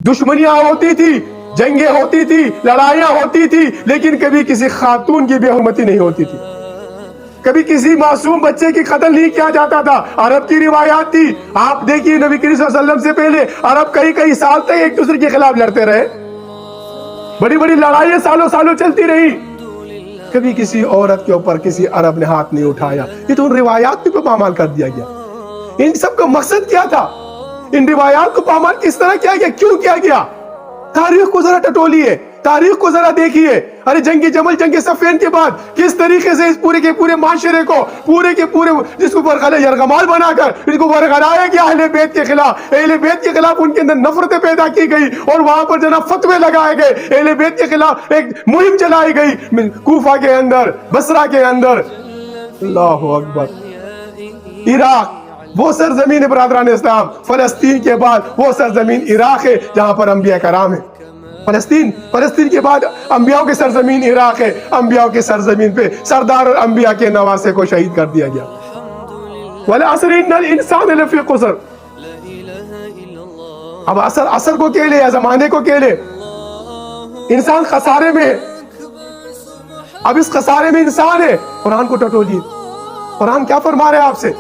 دشمنیاں ہوتی تھی، جنگیں ہوتی تھی، لڑائیاں ہوتی تھی، لیکن کبھی کسی خاتون کی بے حرمتی نہیں ہوتی تھی، کبھی کسی معصوم بچے کی قتل نہیں کیا جاتا تھا۔ عرب کی روایات تھی، آپ دیکھیے نبی کریم صلی اللہ علیہ وسلم سے پہلے عرب کئی سال تک ایک دوسرے کے خلاف لڑتے رہے، بڑی بڑی لڑائیاں سالوں سالوں چلتی رہی، کبھی کسی عورت کے اوپر کسی عرب نے ہاتھ نہیں اٹھایا۔ یہ تو ان روایات پہ پامال کر دیا گیا۔ ان سب کا مقصد کیا تھا؟ ان روایات کو پامال کس طرح کیا گیا، کیوں کیا گیا؟ تاریخ کو ذرا ٹٹولیے، تاریخ کو ذرا دیکھیے۔ ارے جنگ جمل، جنگ صفین کے بعد کس طریقے سے اس پورے کے پورے معاشرے کو، پورے کے پورے جس کو برقعہ یرغمال بنا کر اس کو برقرایا گیا اہل بیت کے خلاف، اہل بیت کے خلاف ان کے اندر نفرتیں پیدا کی گئی، اور وہاں پر جناب فتوے لگائے گئے، اہل بیت کے خلاف ایک مہم چلائی گئی کوفہ کے اندر، بصرہ کے اندر۔ اللہ اکبر۔ عراق، وہ سرزمین برادران اسلام، فلسطین کے بعد وہ سرزمین عراق ہے جہاں پر انبیاء کرام ہیں۔ فلسطین کے بعد انبیاء کی سرزمین عراق ہے، انبیاء کی سرزمین پہ سردار الانبیاء کے نواسے کو شہید کر دیا گیا۔ وَالْعَصْرِ إِنَّ الْإِنسَانَ لَفِي خُسْرٍ۔ اب عصر کو کہہ لے یا زمانے کو کہہ لے، انسان خسارے میں ہے۔ اب اس خسارے میں انسان ہے۔ قرآن کو ٹٹولیے، قرآن کیا فرما رہے ہیں آپ سے؟